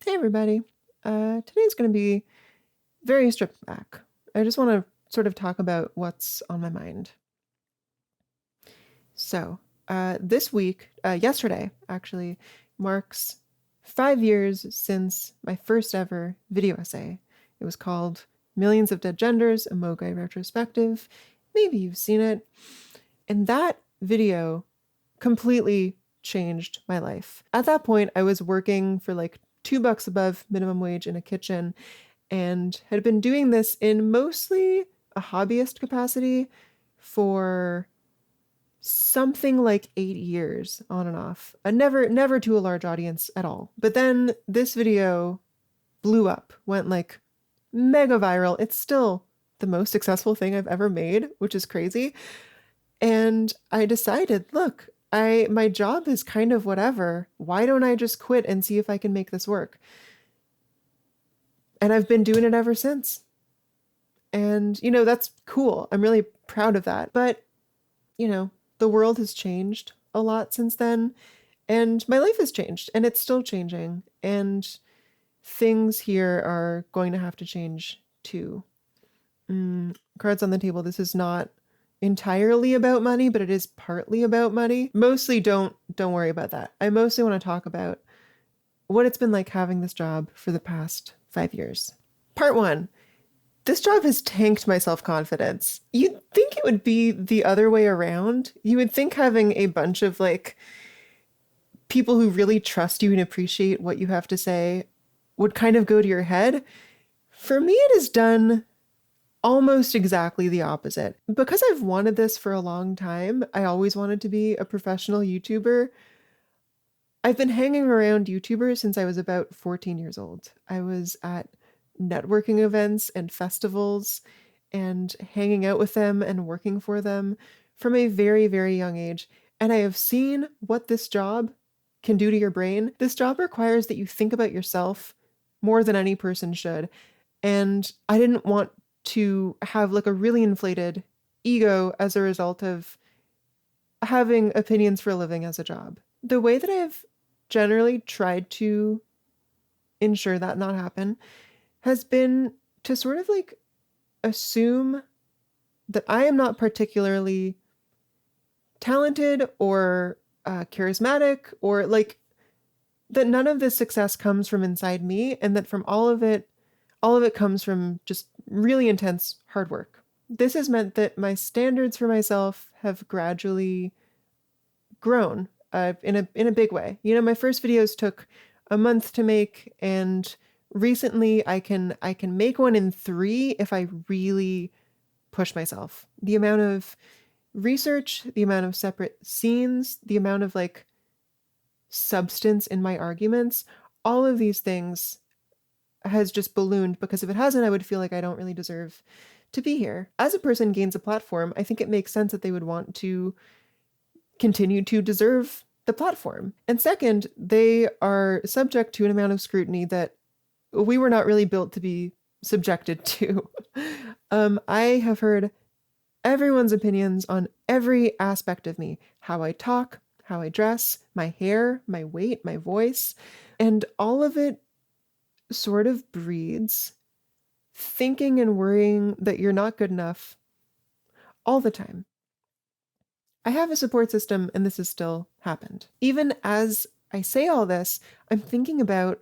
Hey everybody. Today's going to be very stripped back. I just want to sort of talk about what's on my mind. So, this week, yesterday actually, marks 5 years since my first ever video essay. It was called Millions of Dead Genders, a Mogai Retrospective. Maybe you've seen it. And that video completely changed my life. At that point, I was working for like $2 above minimum wage in a kitchen and had been doing this in mostly a hobbyist capacity for something like 8 years on and off. Never to a large audience at all. But then this video blew up, went like mega viral. It's still the most successful thing I've ever made, which is crazy. And I decided, look, my job is kind of whatever. Why don't I just quit and see if I can make this work? And I've been doing it ever since. And, that's cool. I'm really proud of that. But, the world has changed a lot since then. And my life has changed and it's still changing. And things here are going to have to change too. Cards on the table. This is not entirely about money, but it is partly about money. Mostly don't worry about that. I mostly want to talk about what it's been like having this job for the past 5 years. Part 1. This job has tanked my self-confidence. You'd think it would be the other way around. You would think having a bunch of like people who really trust you and appreciate what you have to say would kind of go to your head. For me, it has done almost exactly the opposite. Because I've wanted this for a long time, I always wanted to be a professional YouTuber. I've been hanging around YouTubers since I was about 14 years old. I was at networking events and festivals and hanging out with them and working for them from a very, very young age. And I have seen what this job can do to your brain. This job requires that you think about yourself more than any person should. And I didn't want to have like a really inflated ego as a result of having opinions for a living as a job. The way that I've generally tried to ensure that not happen has been to sort of like assume that I am not particularly talented or charismatic, or like that none of this success comes from inside me, and that from all of it comes from just really intense hard work. This has meant that my standards for myself have gradually grown in a big way. My first videos took a month to make, and recently I can make one in 3 if I really push myself. The amount of research, the amount of separate scenes, the amount of like substance in my arguments, all of these things has just ballooned, because if it hasn't, I would feel like I don't really deserve to be here. As a person gains a platform, I think it makes sense that they would want to continue to deserve the platform. And second, they are subject to an amount of scrutiny that we were not really built to be subjected to. I have heard everyone's opinions on every aspect of me, how I talk, how I dress, my hair, my weight, my voice, and all of it sort of breeds thinking and worrying that you're not good enough all the time. I have a support system, and this has still happened. Even as I say all this, I'm thinking about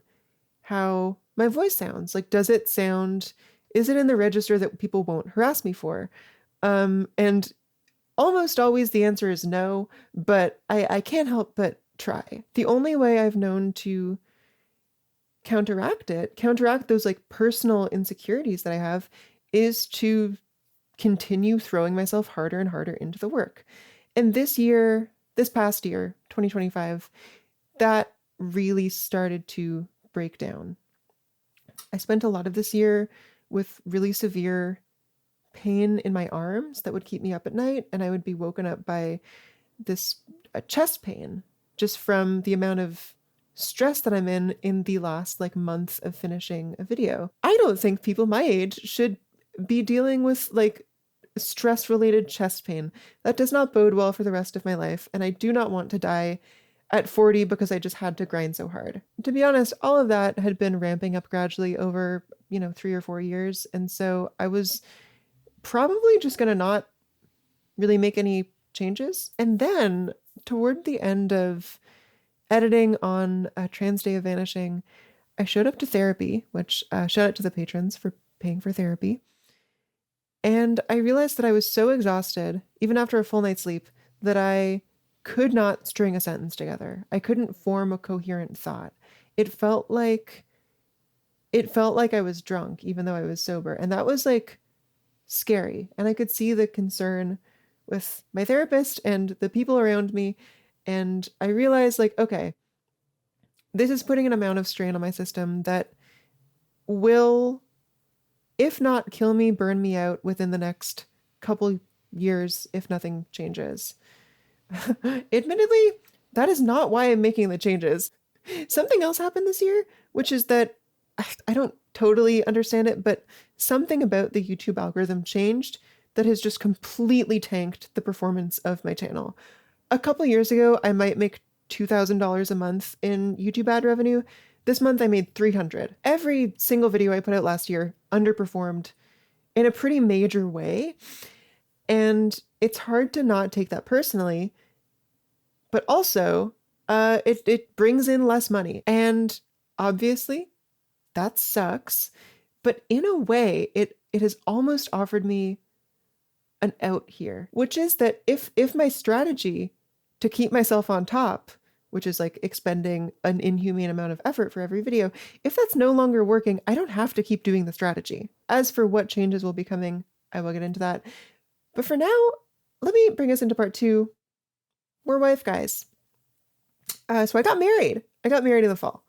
how my voice sounds. Like, is it in the register that people won't harass me for? And almost always the answer is no, but I can't help but try. The only way I've known to counteract those like personal insecurities that I have, is to continue throwing myself harder and harder into the work. And this past year, 2025, that really started to break down. I spent a lot of this year with really severe pain in my arms that would keep me up at night, and I would be woken up by this chest pain just from the amount of stress that I'm in the last like month of finishing a video. I don't think people my age should be dealing with like stress-related chest pain. That does not bode well for the rest of my life, and I do not want to die at 40 because I just had to grind so hard. To be honest, all of that had been ramping up gradually over, 3 or 4 years. And so I was probably just going to not really make any changes. And then toward the end of editing on a Trans Day of Vanishing, I showed up to therapy, which shout out to the patrons for paying for therapy. And I realized that I was so exhausted, even after a full night's sleep, that I could not string a sentence together. I couldn't form a coherent thought. It felt like I was drunk, even though I was sober. And that was like scary. And I could see the concern with my therapist and the people around me. And I realized, like, okay, this is putting an amount of strain on my system that will, if not kill me, burn me out within the next couple years if nothing changes. Admittedly, that is not why I'm making the changes. Something else happened this year, which is that I don't totally understand it, but something about the YouTube algorithm changed that has just completely tanked the performance of my channel. A couple years ago, I might make $2,000 a month in YouTube ad revenue. This month I made $300. Every single video I put out last year underperformed in a pretty major way. And it's hard to not take that personally, but also it brings in less money. And obviously that sucks. But in a way, it has almost offered me an out here, which is that if my strategy to keep myself on top, which is like expending an inhumane amount of effort for every video, if that's no longer working, I don't have to keep doing the strategy. As for what changes will be coming, I will get into that. But for now, let me bring us into part 2. We're wife guys. So I got married. I got married in the fall.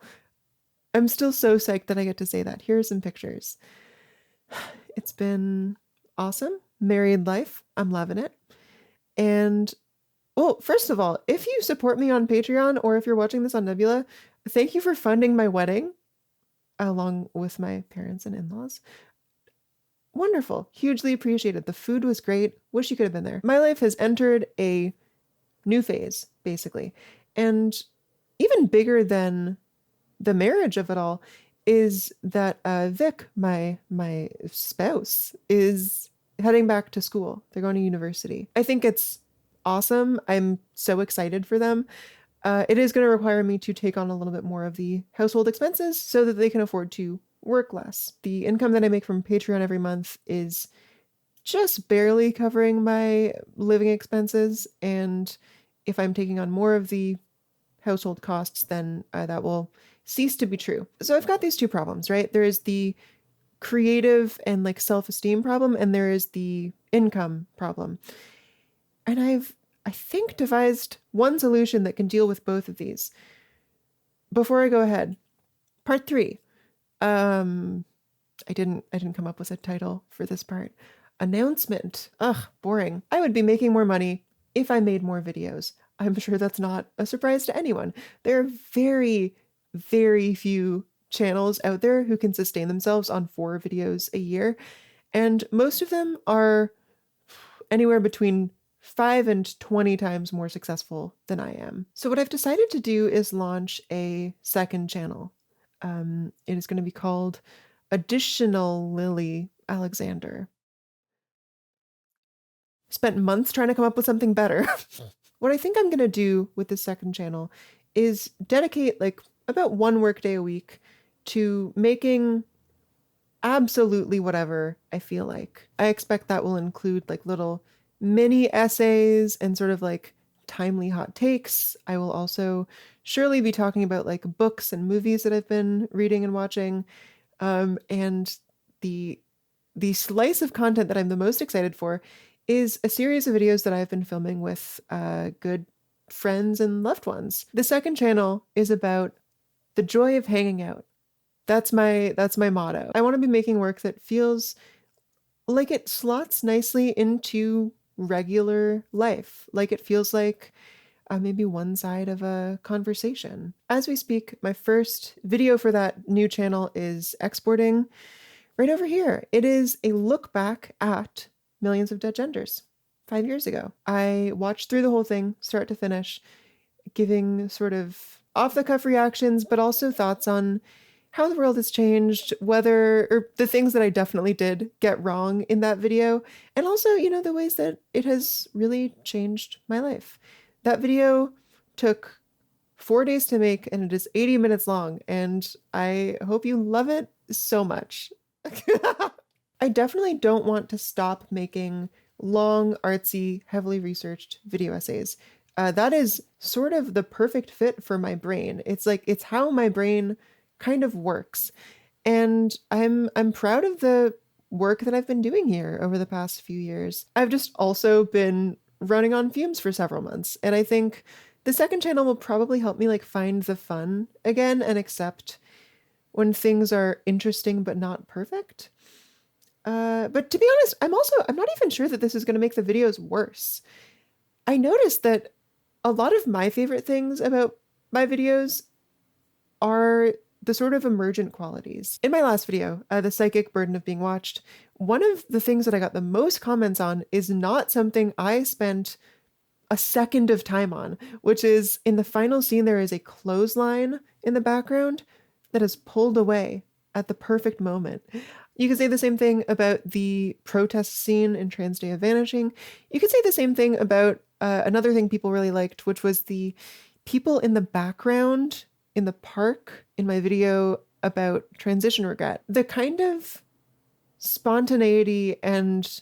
I'm still so psyched that I get to say that. Here are some pictures. It's been awesome. Married life. I'm loving it. And well, first of all, if you support me on Patreon or if you're watching this on Nebula, thank you for funding my wedding along with my parents and in-laws. Wonderful. Hugely appreciated. The food was great. Wish you could have been there. My life has entered a new phase, basically. And even bigger than the marriage of it all is that Vic, my spouse, is heading back to school. They're going to university. I think it's awesome. I'm so excited for them. It is going to require me to take on a little bit more of the household expenses so that they can afford to work less. The income that I make from Patreon every month is just barely covering my living expenses. And if I'm taking on more of the household costs, then that will cease to be true. So I've got these two problems, right? There is the creative and like self-esteem problem, and there is the income problem. And I think, devised one solution that can deal with both of these. Before I go ahead, part 3. I didn't come up with a title for this part. Announcement. Ugh, boring. I would be making more money if I made more videos. I'm sure that's not a surprise to anyone. There are very, very few channels out there who can sustain themselves on 4 videos a year. And most of them are anywhere between 5 and 20 times more successful than I am. So what I've decided to do is launch a second channel. It is going to be called Additional Lily Alexander. Spent months trying to come up with something better. What I think I'm going to do with this second channel is dedicate like about 1 workday a week to making absolutely whatever I feel like. I expect that will include like little mini essays and sort of like timely hot takes. I will also surely be talking about like books and movies that I've been reading and watching. And the slice of content that I'm the most excited for is a series of videos that I've been filming with good friends and loved ones. The second channel is about the joy of hanging out. That's my motto. I want to be making work that feels like it slots nicely into regular life, like it feels like maybe one side of a conversation. As we speak, my first video for that new channel is exporting right over here. It is a look back at Millions of Dead Genders 5 years ago. I watched through the whole thing, start to finish, giving sort of off the cuff reactions, but also thoughts on how the world has changed, whether, or the things that I definitely did get wrong in that video, and also, the ways that it has really changed my life. That video took 4 days to make, and it is 80 minutes long, and I hope you love it so much. I definitely don't want to stop making long, artsy, heavily researched video essays. That is sort of the perfect fit for my brain. It's how my brain kind of works. And I'm proud of the work that I've been doing here over the past few years. I've just also been running on fumes for several months, and I think the second channel will probably help me find the fun again and accept when things are interesting but not perfect. But to be honest, I'm not even sure that this is going to make the videos worse. I noticed that a lot of my favorite things about my videos are the sort of emergent qualities. In my last video, the psychic burden of being watched, one of the things that I got the most comments on is not something I spent a second of time on, which is in the final scene, there is a clothesline in the background that is pulled away at the perfect moment. You could say the same thing about the protest scene in Trans Day of Vanishing. You could say the same thing about another thing people really liked, which was the people in the background in the park in my video about transition regret. The kind of spontaneity and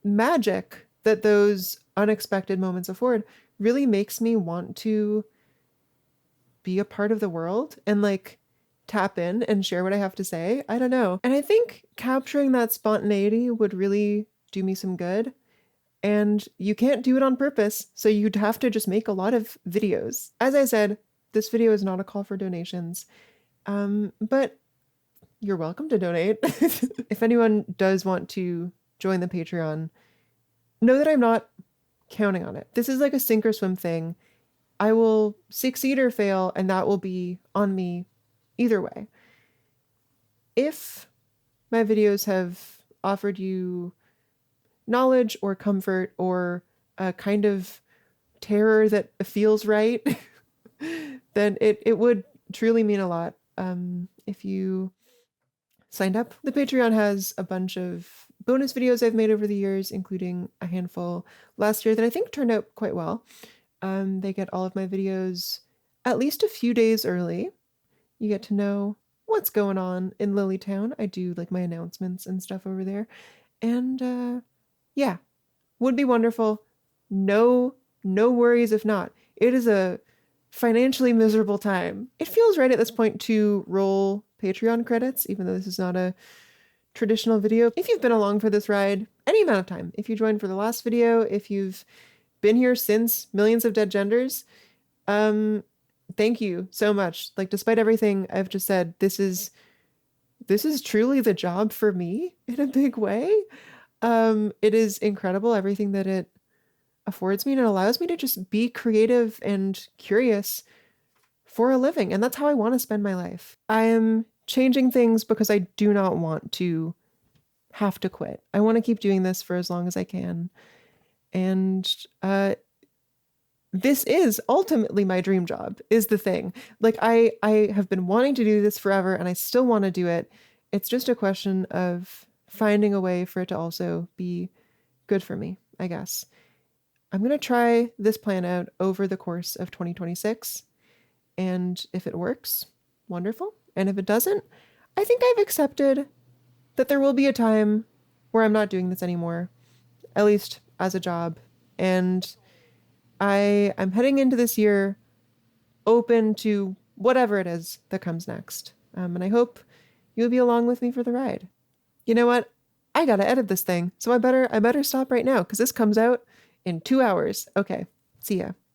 magic that those unexpected moments afford really makes me want to be a part of the world and tap in and share what I have to say. I don't know. And I think capturing that spontaneity would really do me some good. And you can't do it on purpose, so you'd have to just make a lot of videos. As I said, this video is not a call for donations, but you're welcome to donate. If anyone does want to join the Patreon, know that I'm not counting on it. This is like a sink or swim thing. I will succeed or fail, and that will be on me either way. If my videos have offered you knowledge or comfort or a kind of terror that feels right, then it would truly mean a lot if you signed up. The Patreon has a bunch of bonus videos I've made over the years, including a handful last year that I think turned out quite well. They get all of my videos at least a few days early. You get to know what's going on in Lilytown. I do my announcements and stuff over there. And yeah, would be wonderful. No worries if not. It is a financially miserable time. It feels right at this point to roll Patreon credits, even though this is not a traditional video. If you've been along for this ride any amount of time, if you joined for the last video, if you've been here since Millions of Dead Genders, thank you so much. Despite everything I've just said, this is truly the job for me in a big way. It is incredible, everything that it affords me, and it allows me to just be creative and curious for a living. And that's how I want to spend my life. I am changing things because I do not want to have to quit. I want to keep doing this for as long as I can. And this is ultimately my dream job, is the thing. I have been wanting to do this forever, and I still want to do it. It's just a question of finding a way for it to also be good for me, I guess. I'm going to try this plan out over the course of 2026. And if it works, wonderful. And if it doesn't, I think I've accepted that there will be a time where I'm not doing this anymore, at least as a job. And I'm heading into this year open to whatever it is that comes next. And I hope you'll be along with me for the ride. You know what? I gotta edit this thing, so I better stop right now because this comes out in 2 hours. Okay, see ya.